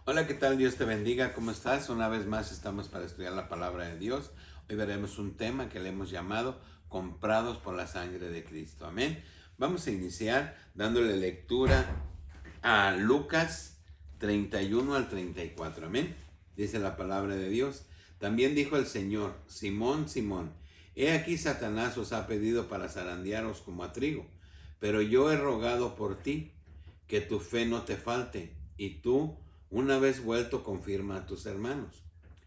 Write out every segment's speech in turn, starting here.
Hola, ¿qué tal? Dios te bendiga. ¿Cómo estás? Una vez más estamos para estudiar la palabra de Dios. Hoy veremos un tema que le hemos llamado comprados por la sangre de Cristo. Amén. Vamos a iniciar dándole lectura a Lucas 31 al 34. Amén. Dice la palabra de Dios. También dijo el Señor: Simón, Simón, he aquí Satanás os ha pedido para zarandearos como a trigo, pero yo he rogado por ti que tu fe no te falte, y tú, una vez vuelto, confirma a tus hermanos.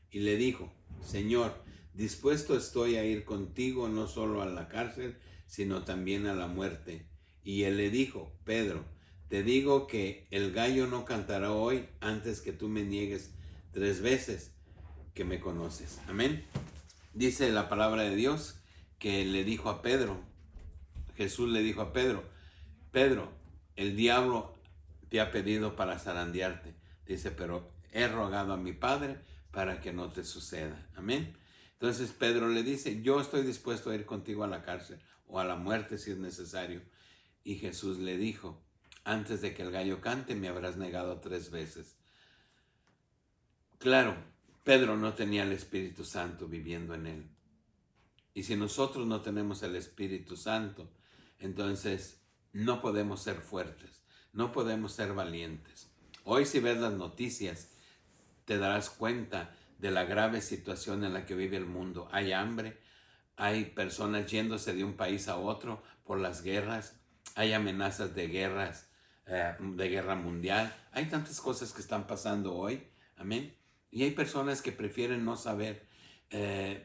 Y le dijo: Señor, dispuesto estoy a ir contigo no solo a la cárcel, sino también a la muerte. Y él le dijo: Pedro, te digo que el gallo no cantará hoy antes que tú me niegues 3 veces que me conoces. Amén. Dice la palabra de Dios que le dijo a Pedro, Jesús le dijo a Pedro: Pedro, el diablo te ha pedido para zarandearte. Dice, pero he rogado a mi Padre para que no te suceda. Amén. Entonces Pedro le dice: yo estoy dispuesto a ir contigo a la cárcel o a la muerte si es necesario. Y Jesús le dijo: antes de que el gallo cante me habrás negado 3 veces. Claro, Pedro no tenía el Espíritu Santo viviendo en él. Y si nosotros no tenemos el Espíritu Santo, entonces no podemos ser fuertes, no podemos ser valientes. Hoy, si ves las noticias, te darás cuenta de la grave situación en la que vive el mundo. Hay hambre, hay personas yéndose de un país a otro por las guerras, hay amenazas de guerras, de guerra mundial. Hay tantas cosas que están pasando hoy, amén. Y hay personas que prefieren no saber.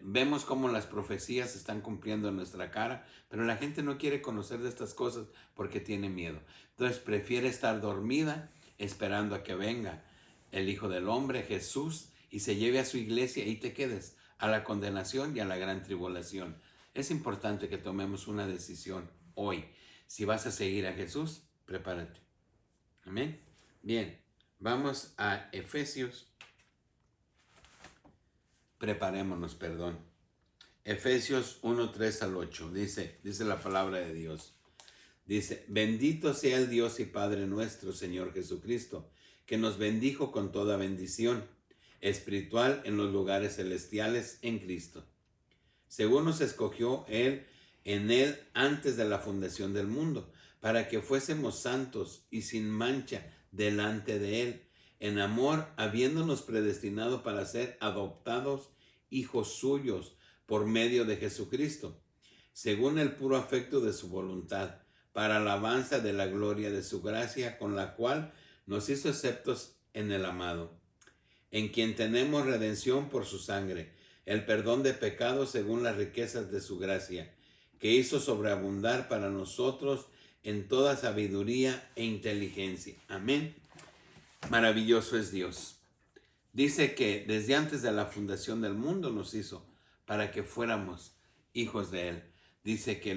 Vemos cómo las profecías se están cumpliendo en nuestra cara, pero la gente no quiere conocer de estas cosas porque tiene miedo. Entonces prefiere estar dormida esperando a que venga el Hijo del Hombre, Jesús, y se lleve a su iglesia y te quedes a la condenación y a la gran tribulación. Es importante que tomemos una decisión hoy. Si vas a seguir a Jesús, prepárate. Amén. Bien, vamos a Efesios. Preparémonos, perdón. Efesios 1, 3 al 8. Dice la palabra de Dios. Dice: bendito sea el Dios y Padre nuestro, Señor Jesucristo, que nos bendijo con toda bendición espiritual en los lugares celestiales en Cristo, según nos escogió Él en Él antes de la fundación del mundo, para que fuésemos santos y sin mancha delante de Él, en amor, habiéndonos predestinado para ser adoptados hijos suyos por medio de Jesucristo, según el puro afecto de su voluntad, para alabanza de la gloria de su gracia, con la cual nos hizo aceptos en el amado, en quien tenemos redención por su sangre, el perdón de pecados según las riquezas de su gracia, que hizo sobreabundar para nosotros en toda sabiduría e inteligencia. Amén. Maravilloso es Dios. Dice que desde antes de la fundación del mundo nos hizo para que fuéramos hijos de Él. Dice que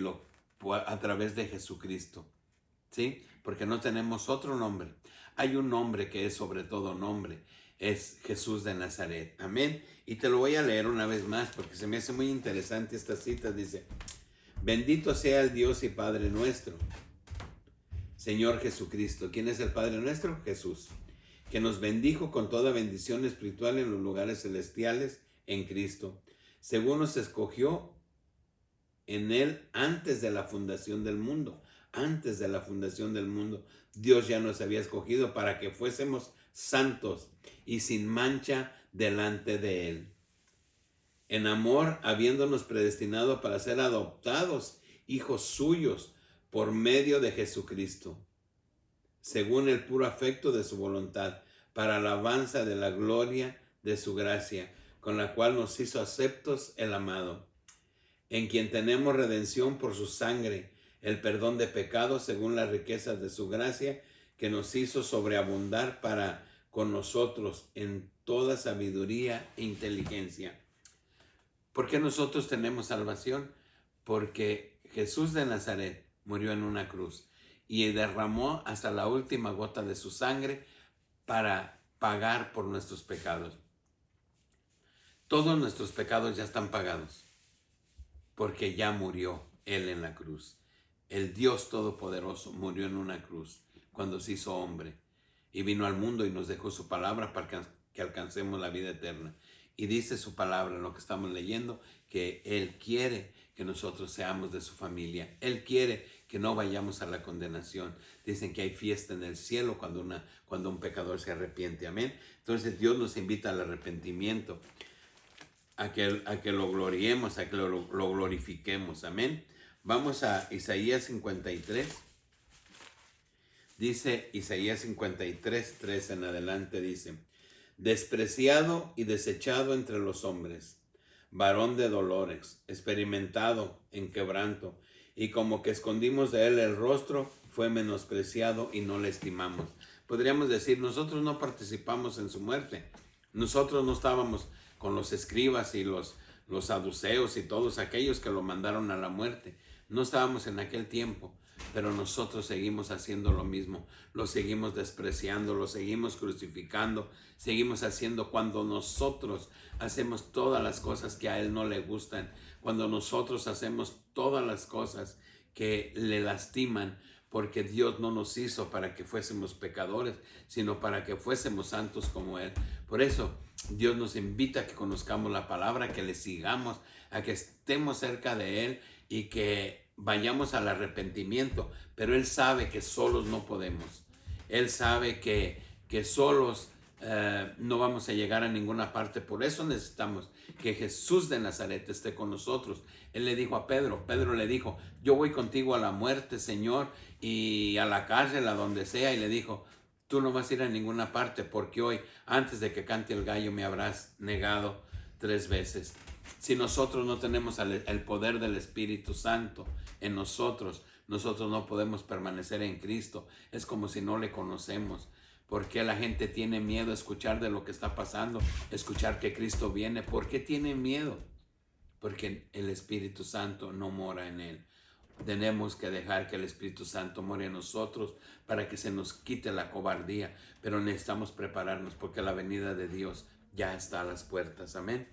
a través de Jesucristo, ¿sí? Porque no tenemos otro nombre. Hay un nombre que es sobre todo nombre. Es Jesús de Nazaret. Amén. Y te lo voy a leer una vez más porque se me hace muy interesante esta cita. Dice: bendito sea el Dios y Padre nuestro, Señor Jesucristo. ¿Quién es el Padre nuestro? Jesús, que nos bendijo con toda bendición espiritual en los lugares celestiales en Cristo, según nos escogió en Él antes de la fundación del mundo. Antes de la fundación del mundo, Dios ya nos había escogido para que fuésemos santos y sin mancha delante de Él. En amor, habiéndonos predestinado para ser adoptados hijos suyos por medio de Jesucristo, según el puro afecto de su voluntad, para alabanza de la gloria de su gracia, con la cual nos hizo aceptos el amado, en quien tenemos redención por su sangre, el perdón de pecados según las riquezas de su gracia, que nos hizo sobreabundar para con nosotros en toda sabiduría e inteligencia. ¿Por qué nosotros tenemos salvación? Porque Jesús de Nazaret murió en una cruz y derramó hasta la última gota de su sangre para pagar por nuestros pecados. Todos nuestros pecados ya están pagados porque ya murió Él en la cruz. El Dios Todopoderoso murió en una cruz cuando se hizo hombre y vino al mundo y nos dejó su palabra para que alcancemos la vida eterna. Y dice su palabra en lo que estamos leyendo, que Él quiere que nosotros seamos de su familia. Él quiere que no vayamos a la condenación. Dicen que hay fiesta en el cielo cuando un pecador se arrepiente. Amén. Entonces Dios nos invita al arrepentimiento, a que lo gloriemos, a que lo glorifiquemos. Amén. Vamos a Isaías 53. Dice Isaías 53, 3 en adelante, dice: despreciado y desechado entre los hombres, varón de dolores, experimentado en quebranto, y como que escondimos de él el rostro, fue menospreciado y no le estimamos. Podríamos decir, nosotros no participamos en su muerte. Nosotros no estábamos con los escribas y los saduceos y todos aquellos que lo mandaron a la muerte. No estábamos en aquel tiempo, pero nosotros seguimos haciendo lo mismo. Lo seguimos despreciando, lo seguimos crucificando, seguimos haciendo cuando nosotros hacemos todas las cosas que a Él no le gustan, cuando nosotros hacemos todas las cosas que le lastiman, porque Dios no nos hizo para que fuésemos pecadores, sino para que fuésemos santos como Él. Por eso Dios nos invita a que conozcamos la palabra, que le sigamos, a que estemos cerca de Él y que vayamos al arrepentimiento. Pero Él sabe que solos no podemos. Él sabe que solos no vamos a llegar a ninguna parte. Por eso necesitamos que Jesús de Nazaret esté con nosotros. Él le dijo a Pedro le dijo: yo voy contigo a la muerte, Señor, y a la cárcel, a donde sea. Y le dijo: tú no vas a ir a ninguna parte, porque hoy, antes de que cante el gallo, me habrás negado 3 veces. Si nosotros no tenemos el poder del Espíritu Santo en nosotros no podemos permanecer en Cristo. Es como si no le conocemos. ¿Por qué la gente tiene miedo a escuchar de lo que está pasando? Escuchar que Cristo viene. ¿Por qué tiene miedo? Porque el Espíritu Santo no mora en él. Tenemos que dejar que el Espíritu Santo more en nosotros para que se nos quite la cobardía. Pero necesitamos prepararnos porque la venida de Dios ya está a las puertas. Amén.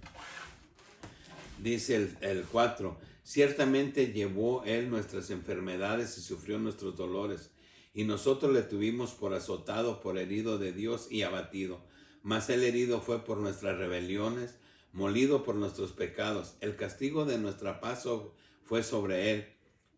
Dice el 4: ciertamente llevó Él nuestras enfermedades y sufrió nuestros dolores, y nosotros le tuvimos por azotado, por herido de Dios y abatido. Mas Él herido fue por nuestras rebeliones, molido por nuestros pecados. El castigo de nuestra paz fue sobre Él,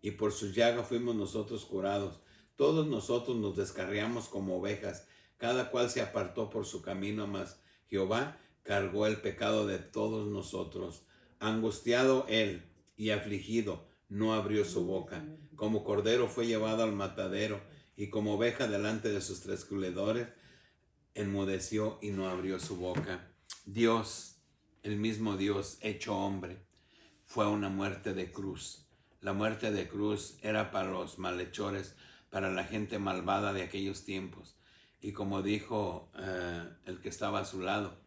y por su llaga fuimos nosotros curados. Todos nosotros nos descarriamos como ovejas, cada cual se apartó por su camino, mas Jehová cargó el pecado de todos nosotros. Angustiado Él y afligido, no abrió su boca. Como cordero fue llevado al matadero, y como oveja delante de sus trasquiladores, enmudeció y no abrió su boca. Dios, el mismo Dios hecho hombre, fue una muerte de cruz. La muerte de cruz era para los malhechores, para la gente malvada de aquellos tiempos. Y como dijo el que estaba a su lado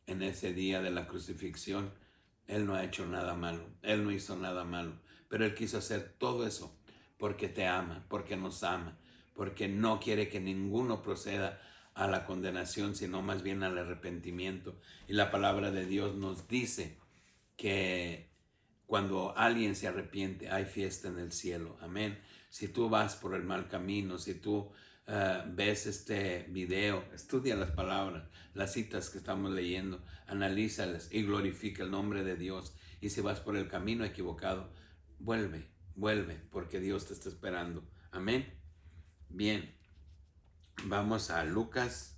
en ese día de la crucifixión, Él no ha hecho nada malo, Él no hizo nada malo, pero Él quiso hacer todo eso porque te ama, porque nos ama, porque no quiere que ninguno proceda a la condenación, sino más bien al arrepentimiento. Y la palabra de Dios nos dice que cuando alguien se arrepiente, hay fiesta en el cielo. Amén. Si tú vas por el mal camino, si tú ves este video, estudia las palabras, las citas que estamos leyendo, analízalas y glorifica el nombre de Dios. Y si vas por el camino equivocado, vuelve, porque Dios te está esperando. Amén. Bien, vamos a Lucas.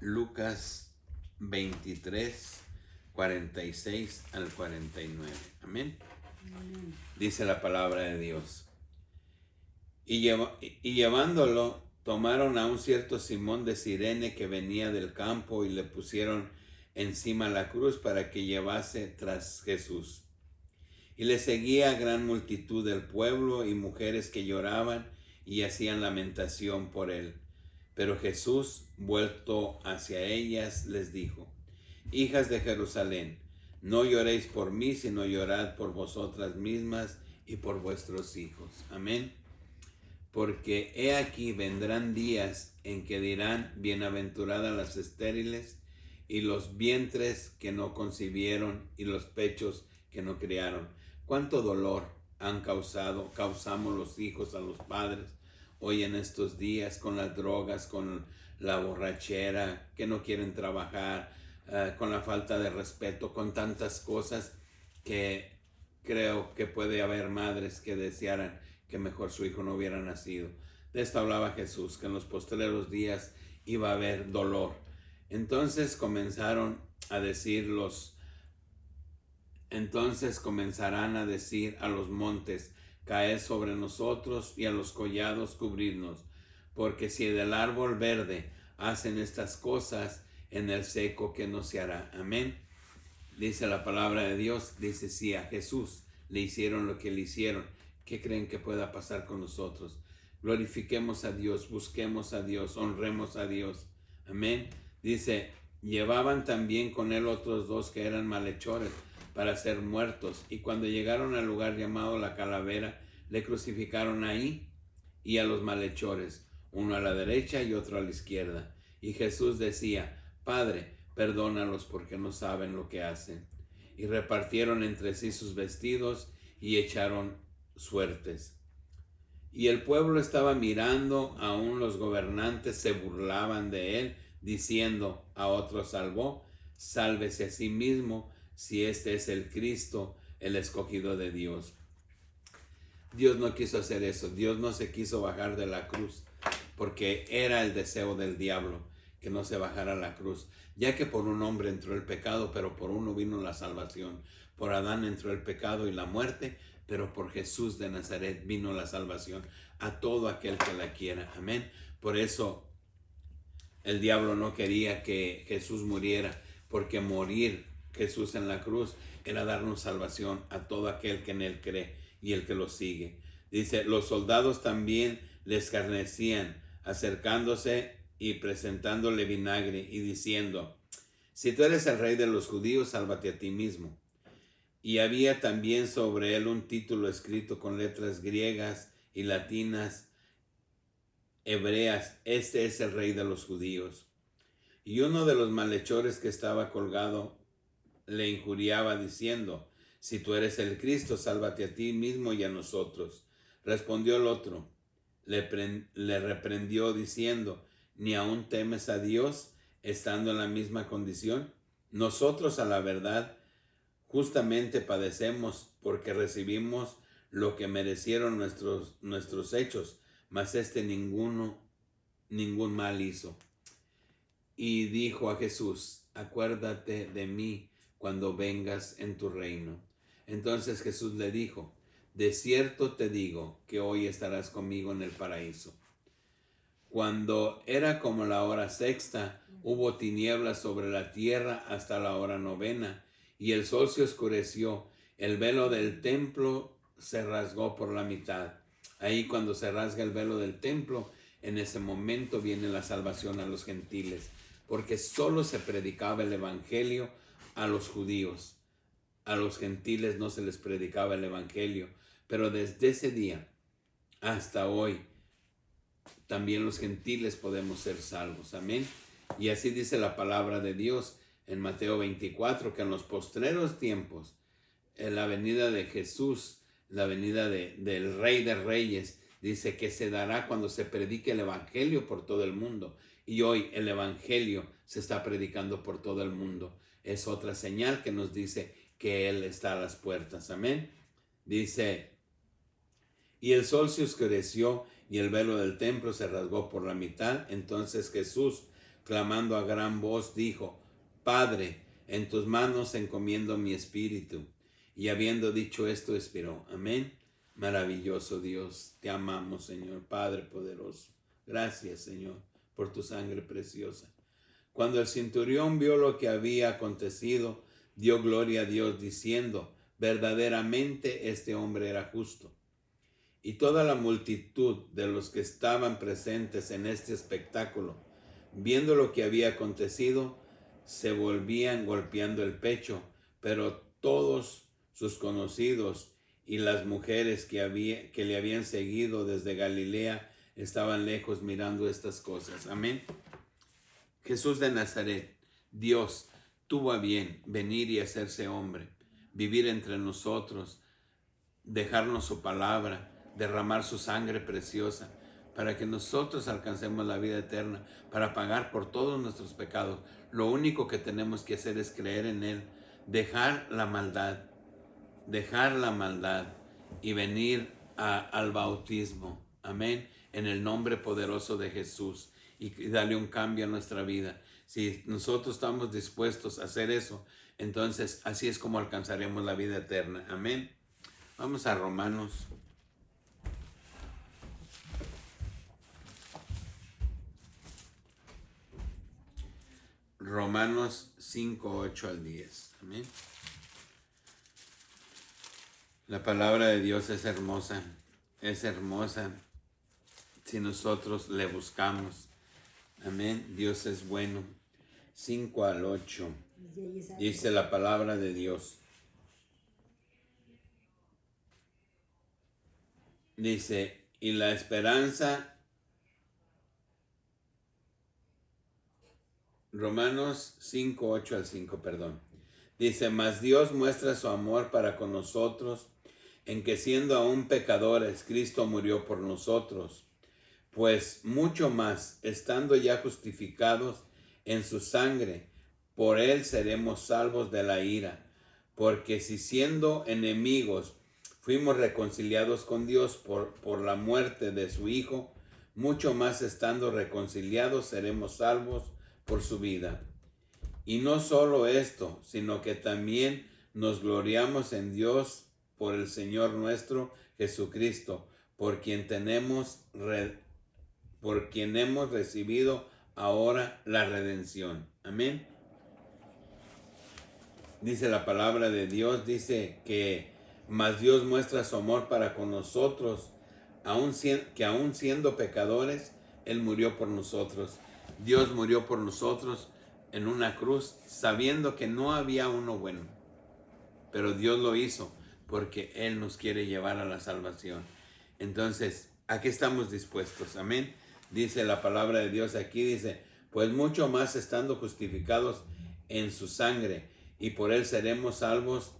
Lucas 23, 46 al 49. Amén. Dice la palabra de Dios. Y llevándolo, tomaron a un cierto Simón de Cirene que venía del campo y le pusieron encima la cruz para que llevase tras Jesús. Y le seguía gran multitud del pueblo y mujeres que lloraban y hacían lamentación por él. Pero Jesús, vuelto hacia ellas, les dijo: hijas de Jerusalén, no lloréis por mí, sino llorad por vosotras mismas y por vuestros hijos. Amén. Porque he aquí vendrán días en que dirán: bienaventuradas las estériles y los vientres que no concibieron y los pechos que no criaron. ¿Cuánto dolor causamos los hijos a los padres hoy en estos días con las drogas, con la borrachera, que no quieren trabajar, con la falta de respeto, con tantas cosas que creo que puede haber madres que desearan que mejor su hijo no hubiera nacido? De esto hablaba Jesús, que en los postreros días iba a haber dolor. Entonces comenzarán a decir comenzarán a decir a los montes, caed sobre nosotros, y a los collados cubrirnos, porque si del árbol verde hacen estas cosas, en el seco que no se hará. Amén. Dice la palabra de Dios, dice, si a Jesús le hicieron lo que le hicieron, ¿qué creen que pueda pasar con nosotros? Glorifiquemos a Dios, busquemos a Dios, honremos a Dios. Amén. Dice, llevaban también con él otros dos que eran malhechores para ser muertos, y cuando llegaron al lugar llamado la Calavera, le crucificaron ahí y a los malhechores, uno a la derecha y otro a la izquierda. Y Jesús decía, Padre, perdónalos porque no saben lo que hacen. Y repartieron entre sí sus vestidos y echaron suertes. Y el pueblo estaba mirando, aún los gobernantes se burlaban de él, diciendo, a otro salvó, sálvese a sí mismo, si este es el Cristo, el escogido de Dios. Dios no quiso hacer eso. Dios no se quiso bajar de la cruz, porque era el deseo del diablo que no se bajara a la cruz, ya que por un hombre entró el pecado, pero por uno vino la salvación. Por Adán entró el pecado y la muerte, pero por Jesús de Nazaret vino la salvación a todo aquel que la quiera. Amén. Por eso el diablo no quería que Jesús muriera, porque morir Jesús en la cruz era darnos salvación a todo aquel que en él cree y el que lo sigue. Dice, los soldados también le escarnecían, acercándose y presentándole vinagre y diciendo, si tú eres el rey de los judíos, sálvate a ti mismo. Y había también sobre él un título escrito con letras griegas y latinas, hebreas, este es el rey de los judíos. Y uno de los malhechores que estaba colgado le injuriaba diciendo, si tú eres el Cristo, sálvate a ti mismo y a nosotros. Respondió el otro, le reprendió diciendo, ¿ni aún temes a Dios estando en la misma condición? Nosotros a la verdad justamente padecemos porque recibimos lo que merecieron nuestros hechos, mas ningún mal hizo. Y dijo a Jesús, acuérdate de mí cuando vengas en tu reino. Entonces Jesús le dijo, de cierto te digo que hoy estarás conmigo en el paraíso. Cuando era como la hora sexta, hubo tinieblas sobre la tierra hasta la hora novena, y el sol se oscureció, el velo del templo se rasgó por la mitad. Ahí cuando se rasga el velo del templo, en ese momento viene la salvación a los gentiles, porque solo se predicaba el evangelio a los judíos. A los gentiles no se les predicaba el evangelio, pero desde ese día hasta hoy también los gentiles podemos ser salvos. Amén. Y así dice la palabra de Dios en Mateo 24, que en los postreros tiempos, en la venida de Jesús, la venida del Rey de Reyes, dice que se dará cuando se predique el evangelio por todo el mundo. Y hoy el evangelio se está predicando por todo el mundo. Es otra señal que nos dice que Él está a las puertas. Amén. Dice, y el sol se oscureció y el velo del templo se rasgó por la mitad. Entonces Jesús, clamando a gran voz, dijo, Padre, en tus manos encomiendo mi espíritu. Y habiendo dicho esto, expiró. Amén. Maravilloso Dios, te amamos, Señor, Padre poderoso. Gracias, Señor, por tu sangre preciosa. Cuando el centurión vio lo que había acontecido, dio gloria a Dios diciendo, verdaderamente este hombre era justo. Y toda la multitud de los que estaban presentes en este espectáculo, viendo lo que había acontecido, se volvían golpeando el pecho, pero todos sus conocidos y las mujeres que le habían seguido desde Galilea estaban lejos mirando estas cosas. Amén. Jesús de Nazaret, Dios, tuvo a bien venir y hacerse hombre, vivir entre nosotros, dejarnos su palabra, derramar su sangre preciosa, para que nosotros alcancemos la vida eterna, para pagar por todos nuestros pecados. Lo único que tenemos que hacer es creer en Él, dejar la maldad y venir al bautismo. Amén. En el nombre poderoso de Jesús, y darle un cambio a nuestra vida. Si nosotros estamos dispuestos a hacer eso, entonces así es como alcanzaremos la vida eterna. Amén. Vamos a Romanos. Romanos 5, 8 al 10. Amén. La palabra de Dios es hermosa si nosotros le buscamos. Amén. Dios es bueno. 5 al 8. Dice la palabra de Dios. Dice, y la esperanza. Romanos 5, 8 al 5, perdón. Dice, mas Dios muestra su amor para con nosotros, en que siendo aún pecadores, Cristo murió por nosotros. Pues mucho más, estando ya justificados en su sangre, por él seremos salvos de la ira. Porque si siendo enemigos fuimos reconciliados con Dios por la muerte de su Hijo, mucho más estando reconciliados seremos salvos por su vida. Y no solo esto, sino que también nos gloriamos en Dios por el Señor nuestro Jesucristo, por quien hemos recibido ahora la redención. Amén. Dice la palabra de Dios, dice que mas Dios muestra su amor para con nosotros, que aún siendo pecadores, Él murió por nosotros. Dios murió por nosotros en una cruz, sabiendo que no había uno bueno. Pero Dios lo hizo porque Él nos quiere llevar a la salvación. Entonces, ¿a qué estamos dispuestos? Amén. Dice la palabra de Dios aquí, dice, pues mucho más estando justificados en su sangre, y por él seremos salvos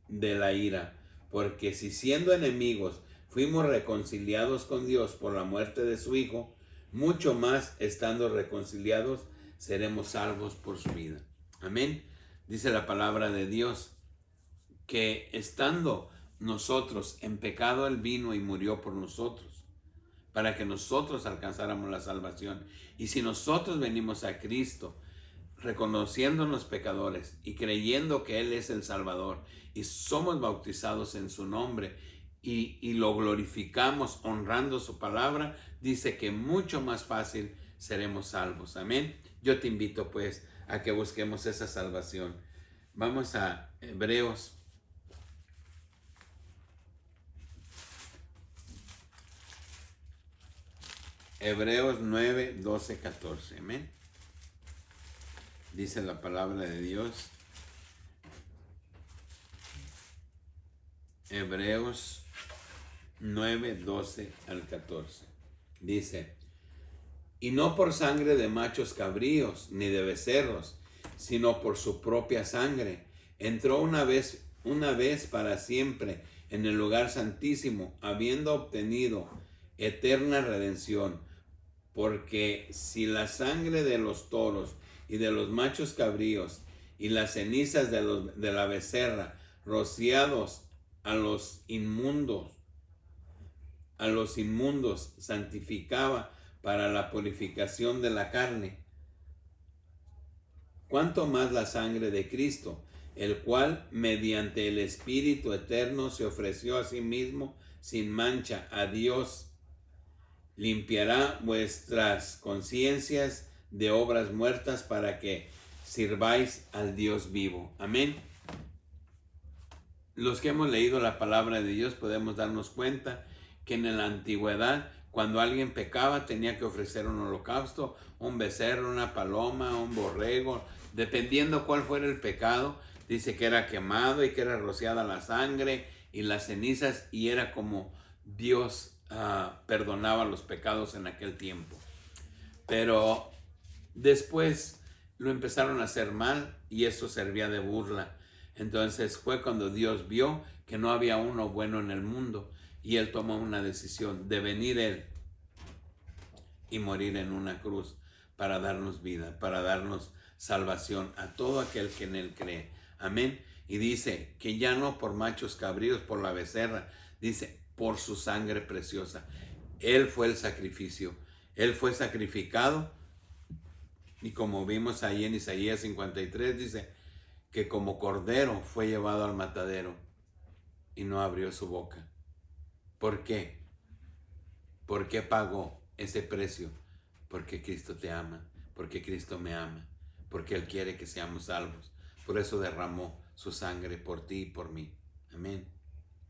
de la ira. Porque si siendo enemigos fuimos reconciliados con Dios por la muerte de su Hijo, mucho más estando reconciliados seremos salvos por su vida. Amén. Dice la palabra de Dios que estando nosotros en pecado, Él vino y murió por nosotros, para que nosotros alcanzáramos la salvación. Y si nosotros venimos a Cristo, reconociéndonos pecadores y creyendo que Él es el Salvador, y somos bautizados en su nombre, y lo glorificamos honrando su palabra, dice que mucho más fácil seremos salvos. Amén. Yo te invito pues a que busquemos esa salvación. Vamos a Hebreos. Hebreos 9, 12, 14. Amén. Dice la palabra de Dios. Hebreos 9, 12 al 14. Dice, y no por sangre de machos cabríos ni de becerros, sino por su propia sangre, entró una vez para siempre en el lugar santísimo, habiendo obtenido eterna redención. Porque si la sangre de los toros y de los machos cabríos y las cenizas de la becerra, rociados a los inmundos, santificaba para la purificación de la carne, cuánto más la sangre de Cristo, el cual mediante el Espíritu eterno se ofreció a sí mismo sin mancha a Dios, limpiará vuestras conciencias de obras muertas para que sirváis al Dios vivo. Amén. Los que hemos leído la palabra de Dios podemos darnos cuenta que en la antigüedad, cuando alguien pecaba, tenía que ofrecer un holocausto, un becerro, una paloma, un borrego, dependiendo cuál fuera el pecado. Dice que era quemado y que era rociada la sangre y las cenizas, y era como Dios perdonaba los pecados en aquel tiempo. Pero después lo empezaron a hacer mal y eso servía de burla. Entonces fue cuando Dios vio que no había uno bueno en el mundo y Él tomó una decisión de venir Él y morir en una cruz para darnos vida, para darnos salvación a todo aquel que en Él cree. Amén. Y dice que ya no por machos cabríos, por la becerra, dice por su sangre preciosa. Él fue el sacrificio. Él fue sacrificado. Y como vimos ahí en Isaías 53, dice que como cordero fue llevado al matadero y no abrió su boca. ¿Por qué? ¿Por qué pagó ese precio? Porque Cristo te ama, porque Cristo me ama, porque Él quiere que seamos salvos. Por eso derramó su sangre por ti y por mí. Amén.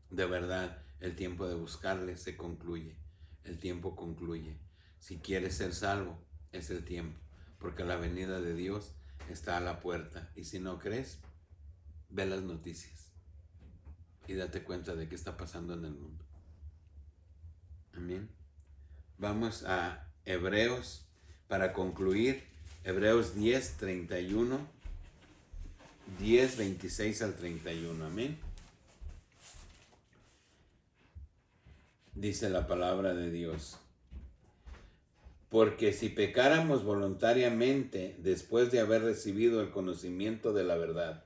De verdad, el tiempo de buscarle se concluye. El tiempo concluye. Si quieres ser salvo, es el tiempo, porque la venida de Dios está a la puerta. Y si no crees, ve las noticias y date cuenta de qué está pasando en el mundo. Amén. Vamos a Hebreos para concluir. Hebreos 10, 31. 10, 26 al 31. Amén. Dice la palabra de Dios. Porque si pecáramos voluntariamente después de haber recibido el conocimiento de la verdad,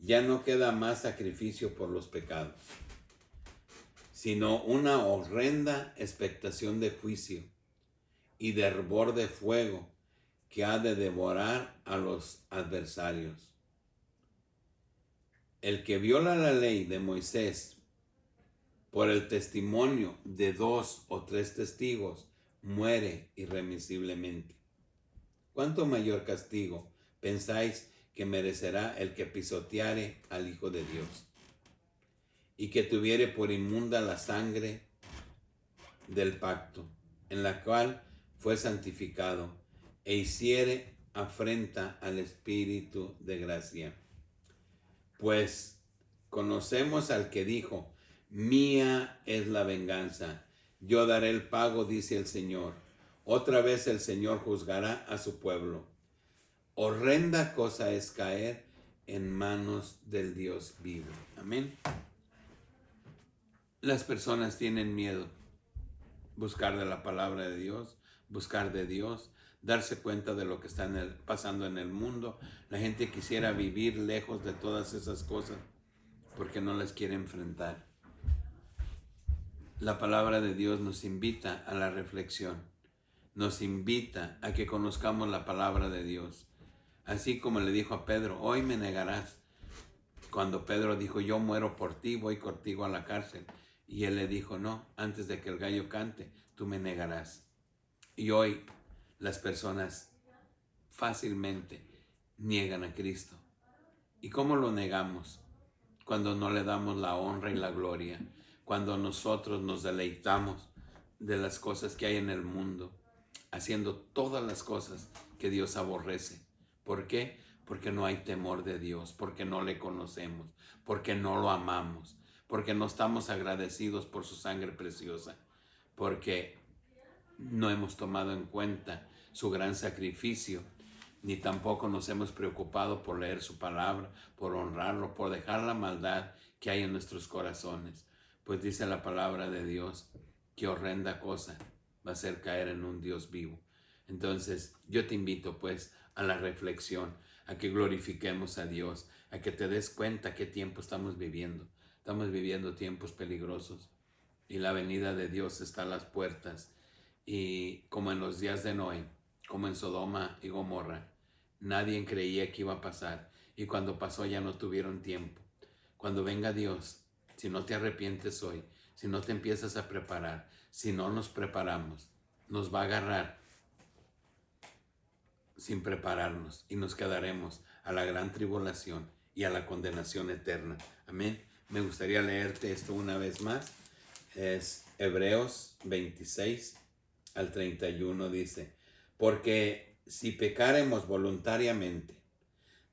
ya no queda más sacrificio por los pecados, sino una horrenda expectación de juicio y de hervor de fuego que ha de devorar a los adversarios. El que viola la ley de Moisés por el testimonio de 2 o 3 testigos muere irremisiblemente. ¿Cuánto mayor castigo pensáis que merecerá el que pisoteare al Hijo de Dios y que tuviere por inmunda la sangre del pacto, en la cual fue santificado, e hiciere afrenta al Espíritu de gracia? Pues conocemos al que dijo: mía es la venganza, yo daré el pago, dice el Señor. Otra vez el Señor juzgará a su pueblo. Horrenda cosa es caer en manos del Dios vivo. Amén. Las personas tienen miedo. Buscar de la palabra de Dios, buscar de Dios, darse cuenta de lo que está pasando en el mundo. La gente quisiera vivir lejos de todas esas cosas porque no las quiere enfrentar. La palabra de Dios nos invita a la reflexión, nos invita a que conozcamos la palabra de Dios. Así como le dijo a Pedro: hoy me negarás. Cuando Pedro dijo: yo muero por ti, voy contigo a la cárcel. Y él le dijo: no, antes de que el gallo cante, tú me negarás. Y hoy las personas fácilmente niegan a Cristo. ¿Y cómo lo negamos? Cuando no le damos la honra y la gloria, cuando nosotros nos deleitamos de las cosas que hay en el mundo, haciendo todas las cosas que Dios aborrece. ¿Por qué? Porque no hay temor de Dios, porque no le conocemos, porque no lo amamos, porque no estamos agradecidos por su sangre preciosa, porque no hemos tomado en cuenta su gran sacrificio, ni tampoco nos hemos preocupado por leer su palabra, por honrarlo, por dejar la maldad que hay en nuestros corazones. Pues dice la palabra de Dios, qué horrenda cosa va a ser caer en un Dios vivo. Entonces yo te invito pues a la reflexión, a que glorifiquemos a Dios, a que te des cuenta qué tiempo estamos viviendo. Estamos viviendo tiempos peligrosos y la venida de Dios está a las puertas. Y como en los días de Noé, como en Sodoma y Gomorra, nadie creía que iba a pasar, y cuando pasó ya no tuvieron tiempo. Cuando venga Dios, si no te arrepientes hoy, si no te empiezas a preparar, si no nos preparamos, nos va a agarrar sin prepararnos y nos quedaremos a la gran tribulación y a la condenación eterna. Amén. Me gustaría leerte esto una vez más. Es Hebreos 26 al 31, dice: porque si pecaremos voluntariamente,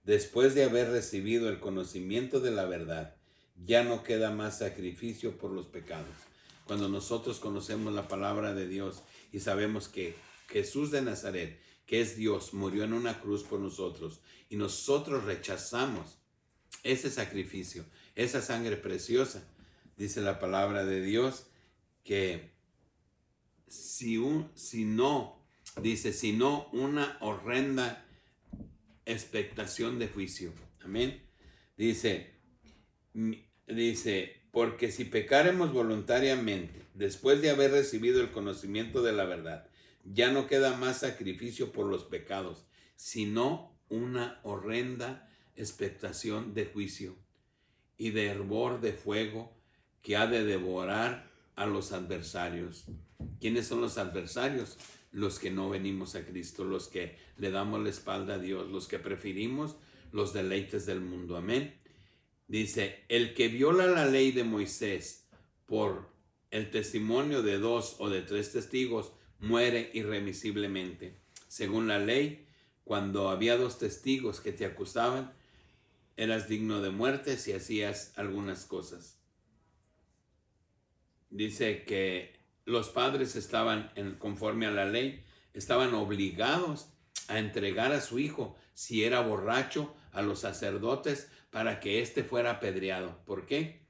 después de haber recibido el conocimiento de la verdad, ya no queda más sacrificio por los pecados. Cuando nosotros conocemos la palabra de Dios y sabemos que Jesús de Nazaret, que es Dios, murió en una cruz por nosotros, y nosotros rechazamos ese sacrificio, esa sangre preciosa. Dice la palabra de Dios que si no una horrenda expectación de juicio. Amén. Dice, porque si pecaremos voluntariamente, después de haber recibido el conocimiento de la verdad, ya no queda más sacrificio por los pecados, sino una horrenda expectación de juicio y de hervor de fuego que ha de devorar a los adversarios. ¿Quiénes son los adversarios? Los que no venimos a Cristo, los que le damos la espalda a Dios, los que preferimos los deleites del mundo. Amén. Dice, el que viola la ley de Moisés por el testimonio de 2 o de 3 testigos muere irremisiblemente. Según la ley, cuando había 2 testigos que te acusaban, eras digno de muerte si hacías algunas cosas. Dice que los padres estaban, conforme a la ley, estaban obligados a entregar a su hijo, si era borracho, a los sacerdotes para que éste fuera apedreado. ¿Por qué?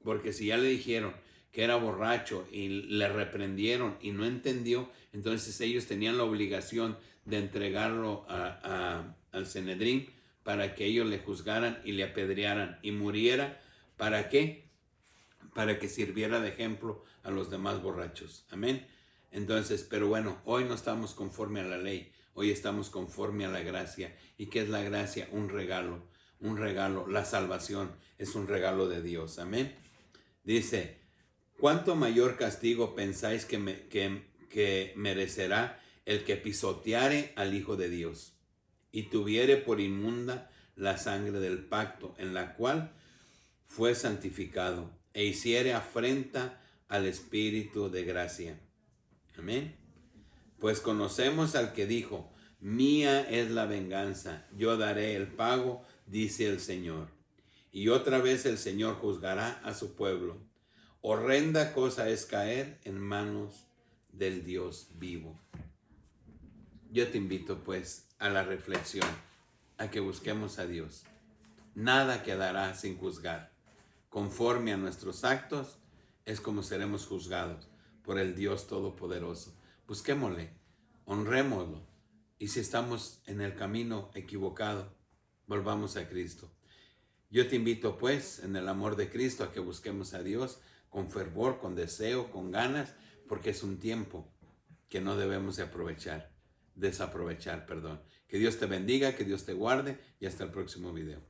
Porque si ya le dijeron que era borracho y le reprendieron y no entendió, entonces ellos tenían la obligación de entregarlo al Sanedrín para que ellos le juzgaran y le apedrearan y muriera. ¿Para qué? Para que sirviera de ejemplo a los demás borrachos. Amén. Entonces, pero bueno, hoy no estamos conforme a la ley, hoy estamos conforme a la gracia. ¿Y qué es la gracia? Un regalo, la salvación es un regalo de Dios. Amén. Dice, ¿cuánto mayor castigo pensáis que merecerá el que pisoteare al Hijo de Dios y tuviere por inmunda la sangre del pacto en la cual fue santificado e hiciere afrenta al Espíritu de gracia? Amén. Pues conocemos al que dijo, mía es la venganza, yo daré el pago, dice el Señor. Y otra vez el Señor juzgará a su pueblo. Horrenda cosa es caer en manos del Dios vivo. Yo te invito pues a la reflexión, a que busquemos a Dios. Nada quedará sin juzgar. Conforme a nuestros actos es como seremos juzgados por el Dios Todopoderoso. Busquémosle, honrémoslo, y si estamos en el camino equivocado, volvamos a Cristo. Yo te invito pues en el amor de Cristo a que busquemos a Dios con fervor, con deseo, con ganas, porque es un tiempo que no debemos desaprovechar. Que Dios te bendiga, que Dios te guarde y hasta el próximo video.